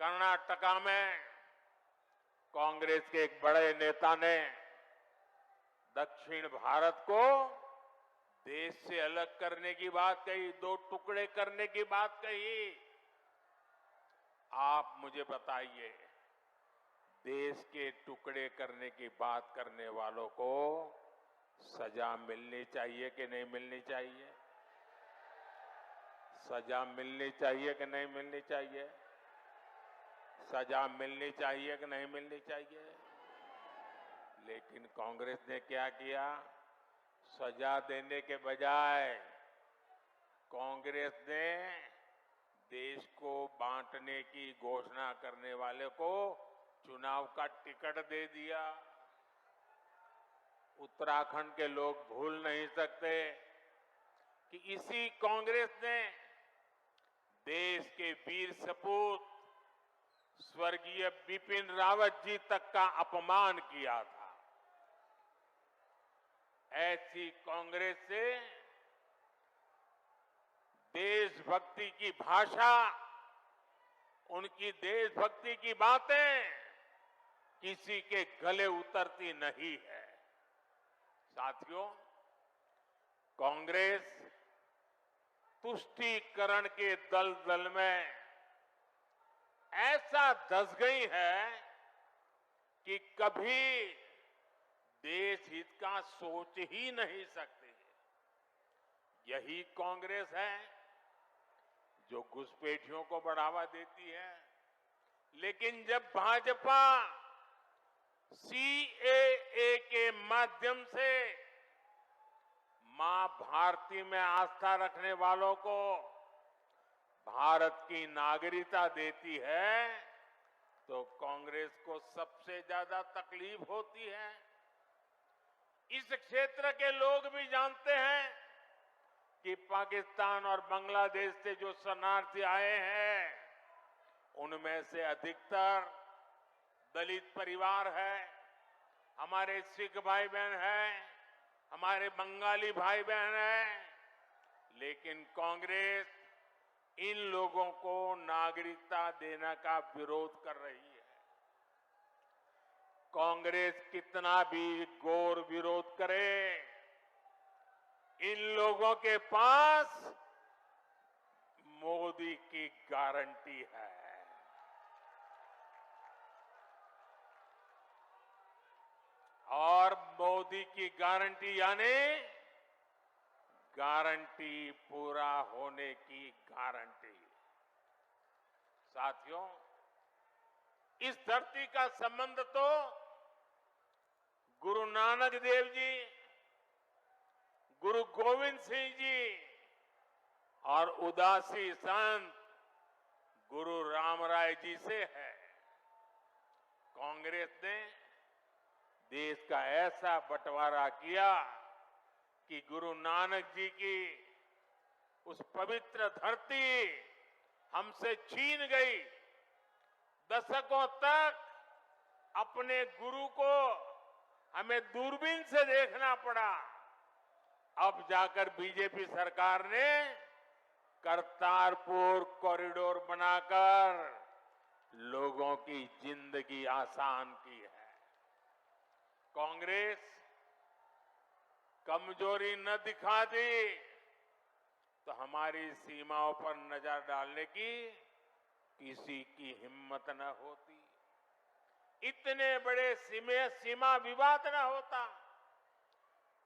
कर्नाटका में कांग्रेस के एक बड़े नेता ने दक्षिण भारत को देश से अलग करने की बात कही, दो टुकड़े करने की बात कही। आप मुझे बताइए, देश के टुकड़े करने की बात करने वालों को सजा मिलनी चाहिए कि नहीं मिलनी चाहिए? सजा मिलनी चाहिए कि नहीं मिलनी चाहिए? सजा मिलनी चाहिए कि नहीं मिलनी चाहिए? लेकिन कांग्रेस ने क्या किया? सजा देने के बजाय कांग्रेस ने देश को बांटने की घोषणा करने वाले को चुनाव का टिकट दे दिया। उत्तराखंड के लोग भूल नहीं सकते कि इसी कांग्रेस ने देश के वीर सपूत स्वर्गीय बिपिन रावत जी तक का अपमान किया था। ऐसी कांग्रेस से देशभक्ति की भाषा, उनकी देशभक्ति की बातें किसी के गले उतरती नहीं है। साथियों, कांग्रेस तुष्टीकरण के दलदल में ऐसा धंस गई है कि कभी देश हित का सोच ही नहीं सकती। यही कांग्रेस है जो घुसपैठियों को बढ़ावा देती है, लेकिन जब भाजपा सीएए के माध्यम से मां भारती में आस्था रखने वालों को भारत की नागरिकता देती है, तो कांग्रेस को सबसे ज्यादा तकलीफ होती है। इस क्षेत्र के लोग भी जानते हैं कि पाकिस्तान और बांग्लादेश से जो शरणार्थी आए हैं, उनमें से अधिकतर दलित परिवार है, हमारे सिख भाई बहन हैं, हमारे बंगाली भाई बहन हैं। लेकिन कांग्रेस इन लोगों को नागरिकता देने का विरोध कर रही है। कांग्रेस कितना भी घोर विरोध करे, इन लोगों के पास मोदी की गारंटी है। और मोदी की गारंटी यानी गारंटी पूरा होने की गारंटी। साथियों, इस धरती का संबंध तो गुरु नानक देव जी, गुरु गोविंद सिंह जी और उदासी संत गुरु रामराय जी से है। कांग्रेस ने देश का ऐसा बंटवारा किया कि गुरु नानक जी की उस पवित्र धरती हमसे छीन गई। दशकों तक अपने गुरु को हमें दूरबीन से देखना पड़ा। अब जाकर बीजेपी सरकार ने करतारपुर कॉरिडोर बनाकर लोगों की जिंदगी आसान की है। कांग्रेस कमजोरी न दिखा दी तो हमारी सीमाओं पर नजर डालने की किसी की हिम्मत न होती, इतने बड़े सीमा विवाद न होता।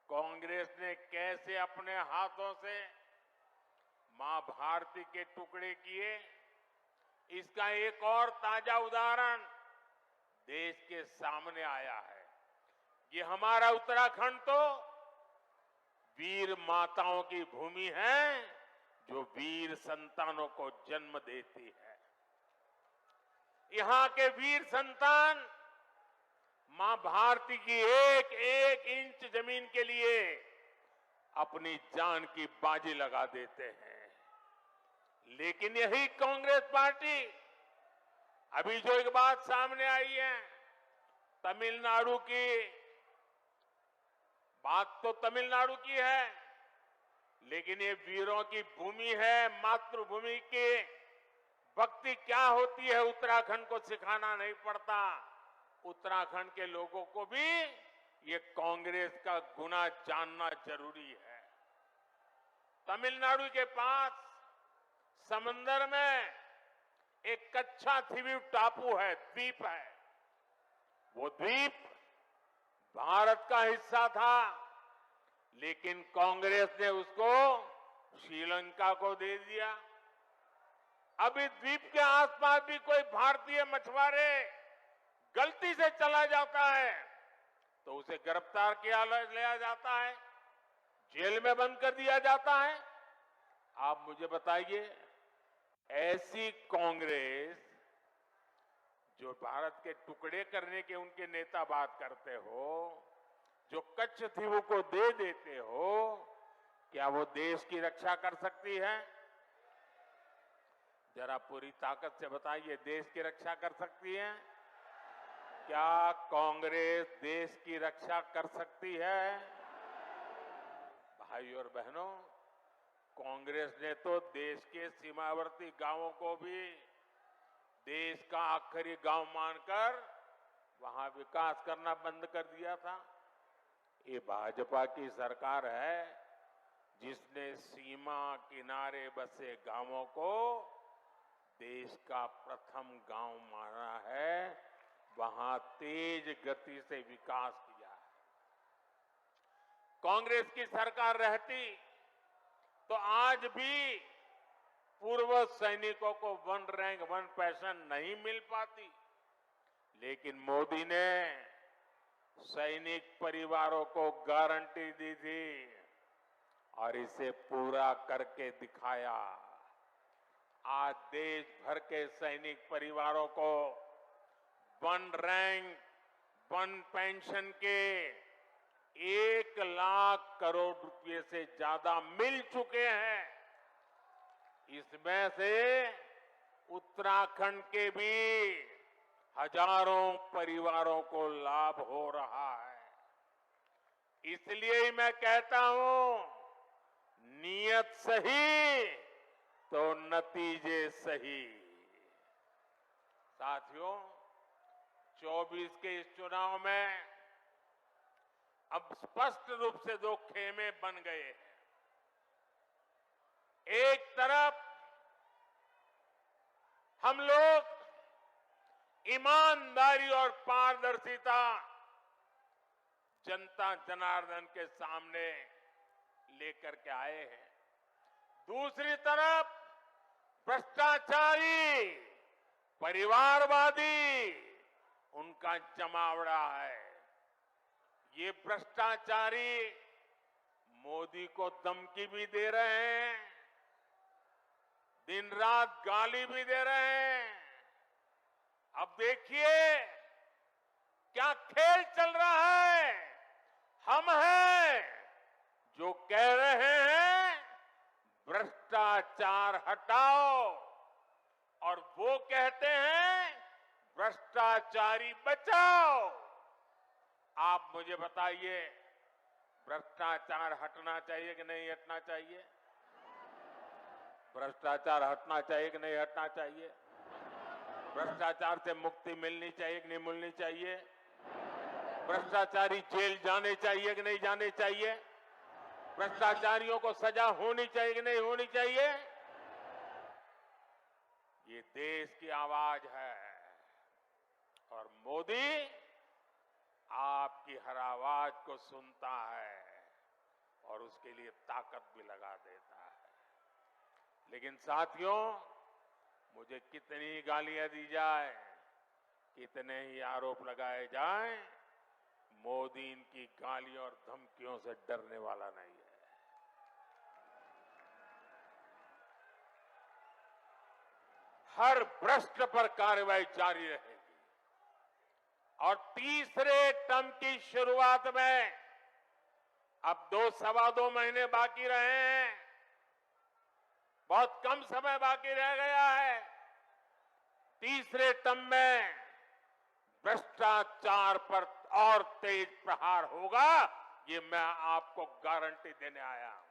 कांग्रेस ने कैसे अपने हाथों से मां भारती के टुकड़े किए, इसका एक और ताजा उदाहरण देश के सामने आया है। ये हमारा उत्तराखंड तो वीर माताओं की भूमि है, जो वीर संतानों को जन्म देती है। यहां के वीर संतान मां भारती की एक एक इंच जमीन के लिए अपनी जान की बाजी लगा देते हैं। लेकिन यही कांग्रेस पार्टी, अभी जो एक बात सामने आई है, तमिलनाडु की बात तो तमिलनाडु की है, लेकिन ये वीरों की भूमि है, मातृभूमि की भक्ति भक्ति क्या होती है उत्तराखंड को सिखाना नहीं पड़ता। उत्तराखंड के लोगों को भी ये कांग्रेस का गुना जानना जरूरी है। तमिलनाडु के पास समंदर में एक कच्छा थीवी टापू है, द्वीप है। वो द्वीप भारत का हिस्सा था, लेकिन कांग्रेस ने उसको श्रीलंका को दे दिया। अभी द्वीप के आसपास भी कोई भारतीय मछुआरे गलती से चला जाता है तो उसे गिरफ्तार किया लिया जाता है, जेल में बंद कर दिया जाता है। आप मुझे बताइए, ऐसी कांग्रेस जो भारत के टुकड़े करने के उनके नेता बात करते हो, जो कच्छ थीवों को दे देते हो, क्या वो देश की रक्षा कर सकती है? जरा पूरी ताकत से बताइए, देश की रक्षा कर सकती है? क्या कांग्रेस देश की रक्षा कर सकती है? भाइयों और बहनों, कांग्रेस ने तो देश के सीमावर्ती गांवों को भी देश का आखिरी गांव मानकर वहां विकास करना बंद कर दिया था। ये भाजपा की सरकार है जिसने सीमा किनारे बसे गांवों को देश का प्रथम गांव माना है, वहां तेज गति से विकास किया है। कांग्रेस की सरकार रहती तो आज भी पूर्व सैनिकों को 1 रैंक 1 पेंशन नहीं मिल पाती, लेकिन मोदी ने सैनिक परिवारों को गारंटी दी थी और इसे पूरा करके दिखाया। आज देश भर के सैनिक परिवारों को 1 रैंक 1 पेंशन के 1 लाख करोड़ रुपए से ज्यादा मिल चुके हैं। इसमें से उत्तराखंड के भी हजारों परिवारों को लाभ हो रहा है। इसलिए ही मैं कहता हूं, नीयत सही तो नतीजे सही। साथियों, 24 के इस चुनाव में अब स्पष्ट रूप से 2 खेमे बन गए हैं। एक तरफ हम लोग ईमानदारी और पारदर्शिता जनता जनार्दन के सामने लेकर के आए हैं। दूसरी तरफ भ्रष्टाचारी, परिवारवादी उनका जमावड़ा है। ये भ्रष्टाचारी मोदी को धमकी भी दे रहे हैं, दिन रात गाली भी दे रहे हैं। अब देखिए क्या खेल चल रहा है। हम हैं जो कह रहे हैं भ्रष्टाचार हटाओ, और वो कहते हैं भ्रष्टाचारी बचाओ। आप मुझे बताइए, भ्रष्टाचार हटना चाहिए कि नहीं हटना चाहिए? भ्रष्टाचार हटना चाहिए कि नहीं हटना चाहिए? भ्रष्टाचार से मुक्ति मिलनी चाहिए कि नहीं मिलनी चाहिए? भ्रष्टाचारी जेल जाने चाहिए कि नहीं जाने चाहिए? भ्रष्टाचारियों को सजा होनी चाहिए कि नहीं होनी चाहिए? ये देश की आवाज है और मोदी आपकी हर आवाज को सुनता है और उसके लिए ताकत भी लगा देता है। लेकिन साथियों, मुझे कितनी गालियां दी जाए, कितने ही आरोप लगाए जाएं, मोदी इनकी गालियों और धमकियों से डरने वाला नहीं है। हर भ्रष्ट पर कार्रवाई जारी रहेगी और तीसरे टर्म की शुरुआत में अब 2-2.25 महीने बाकी रहे हैं, बहुत कम समय बाकी रह गया है। तीसरे टर्म में भ्रष्टाचार पर और तेज प्रहार होगा, ये मैं आपको गारंटी देने आया हूं।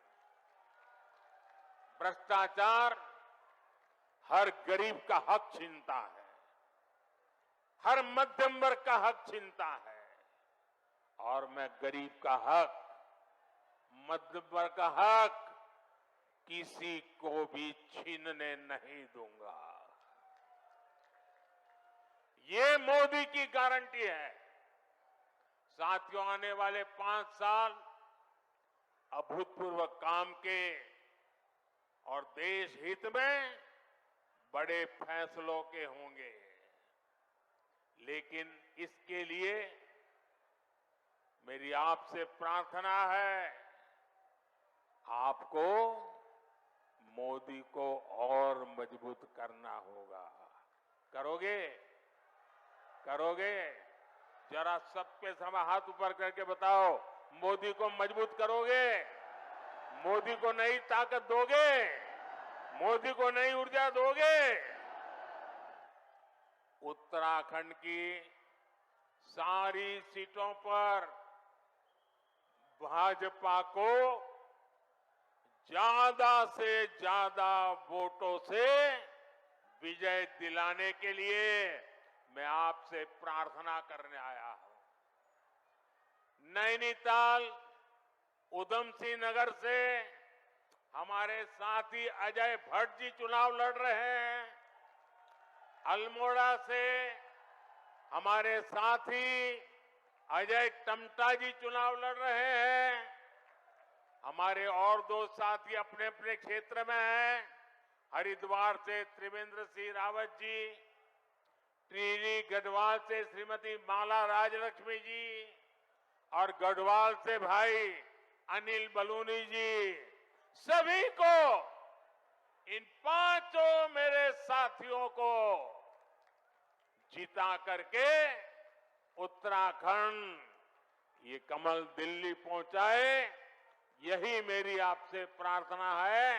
भ्रष्टाचार हर गरीब का हक छीनता है, हर मध्यम वर्ग का हक छीनता है, और मैं गरीब का हक, मध्यम वर्ग का हक किसी को भी छीनने नहीं दूंगा। ये मोदी की गारंटी है। साथियों, आने वाले 5 साल अभूतपूर्व काम के और देश हित में बड़े फैसलों के होंगे, लेकिन इसके लिए मेरी आपसे प्रार्थना है, आपको मोदी को और मजबूत करना होगा। करोगे? करोगे? जरा सबके समय हाथ ऊपर करके बताओ, मोदी को मजबूत करोगे? मोदी को नई ताकत दोगे? मोदी को नई ऊर्जा दोगे? उत्तराखंड की सारी सीटों पर भाजपा को ज्यादा से ज्यादा वोटों से विजय दिलाने के लिए मैं आपसे प्रार्थना करने आया हूं। नैनीताल, उधम सिंह नगर से हमारे साथी अजय भट्ट जी चुनाव लड़ रहे हैं। अल्मोड़ा से हमारे साथी अजय टमटा जी चुनाव लड़ रहे हैं। हमारे और 2 साथी अपने अपने क्षेत्र में हैं। हरिद्वार से त्रिवेंद्र सिंह रावत जी, टिहरी गढ़वाल से श्रीमती माला राजलक्ष्मी जी, और गढ़वाल से भाई अनिल बलूनी जी, सभी को, इन 5 मेरे साथियों को जिता करके उत्तराखंड ये कमल दिल्ली पहुंचाए, यही मेरी आपसे प्रार्थना है।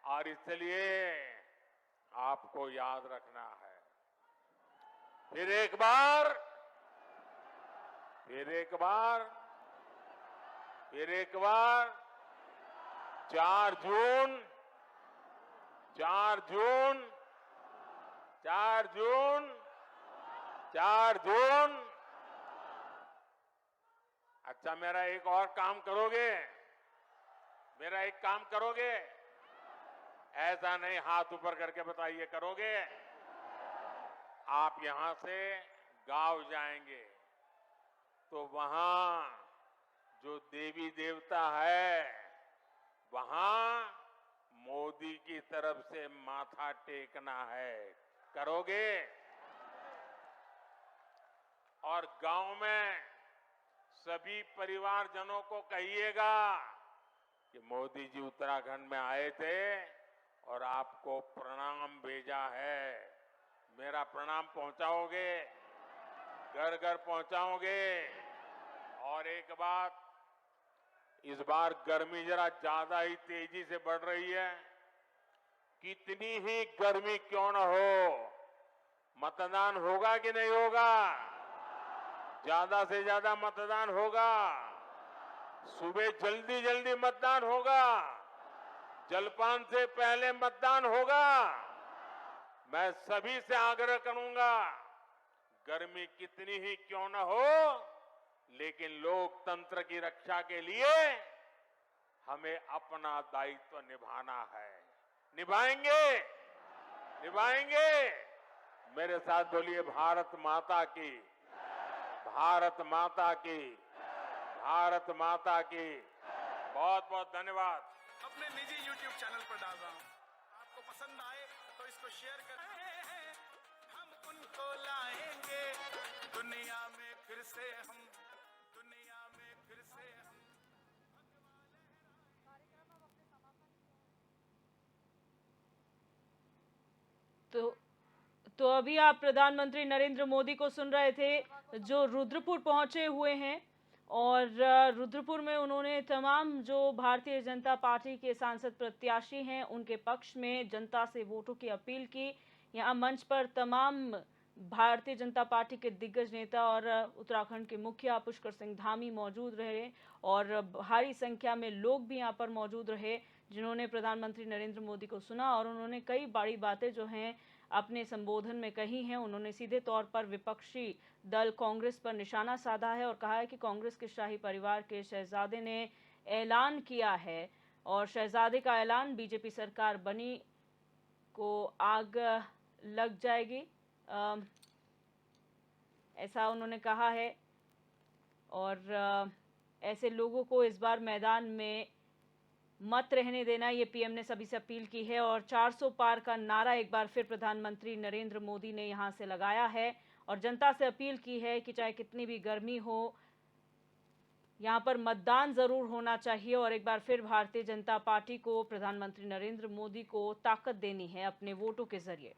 और इसलिए आपको याद रखना है, फिर एक बार 4 जून 4 जून 4 जून 4 जून। अच्छा, मेरा एक और काम करोगे? मेरा एक काम करोगे? ऐसा नहीं, हाथ ऊपर करके बताइए, करोगे? आप यहां से गांव जाएंगे तो वहां जो देवी देवता है, वहां मोदी की तरफ से माथा टेकना है। करोगे? और गांव में सभी परिवारजनों को कहिएगा कि मोदी जी उत्तराखंड में आए थे और आपको प्रणाम भेजा है। मेरा प्रणाम पहुंचाओगे? घर घर पहुंचाओगे? और एक बात, इस बार गर्मी जरा ज्यादा ही तेजी से बढ़ रही है। कितनी ही गर्मी क्यों न हो, मतदान होगा कि नहीं होगा? ज्यादा से ज्यादा मतदान होगा। सुबह जल्दी जल्दी मतदान होगा। जलपान से पहले मतदान होगा। मैं सभी से आग्रह करूंगा, गर्मी कितनी ही क्यों न हो, लेकिन लोकतंत्र की रक्षा के लिए हमें अपना दायित्व निभाना है। निभाएंगे? निभाएंगे? मेरे साथ बोलिए, भारत माता की, भारत माता की, भारत माता की। बहुत बहुत धन्यवाद। अपने निजी YouTube चैनल पर डाल रहा हूं, आपको पसंद आए तो इसको शेयर करें। हम उनको लाएंगे दुनिया में फिर से, हम दुनिया में फिर से हम। तो अभी आप प्रधानमंत्री नरेंद्र मोदी को सुन रहे थे, जो रुद्रपुर पहुंचे हुए हैं। और रुद्रपुर में उन्होंने तमाम जो भारतीय जनता पार्टी के सांसद प्रत्याशी हैं उनके पक्ष में जनता से वोटों की अपील की। यहाँ मंच पर तमाम भारतीय जनता पार्टी के दिग्गज नेता और उत्तराखंड के मुखिया पुष्कर सिंह धामी मौजूद रहे और भारी संख्या में लोग भी यहाँ पर मौजूद रहे, जिन्होंने प्रधानमंत्री नरेंद्र मोदी को सुना और उन्होंने कई बड़ी बातें जो हैं अपने संबोधन में कही हैं। उन्होंने सीधे तौर पर विपक्षी दल कांग्रेस पर निशाना साधा है और कहा है कि कांग्रेस के शाही परिवार के शहजादे ने ऐलान किया है और शहजादे का ऐलान बीजेपी सरकार बनी को आग लग जाएगी, ऐसा उन्होंने कहा है। और ऐसे लोगों को इस बार मैदान में मत रहने देना, ये पीएम ने सभी से अपील की है। और 400 पार का नारा एक बार फिर प्रधानमंत्री नरेंद्र मोदी ने यहां से लगाया है और जनता से अपील की है कि चाहे कितनी भी गर्मी हो, यहां पर मतदान जरूर होना चाहिए और एक बार फिर भारतीय जनता पार्टी को, प्रधानमंत्री नरेंद्र मोदी को ताकत देनी है अपने वोटों के जरिए।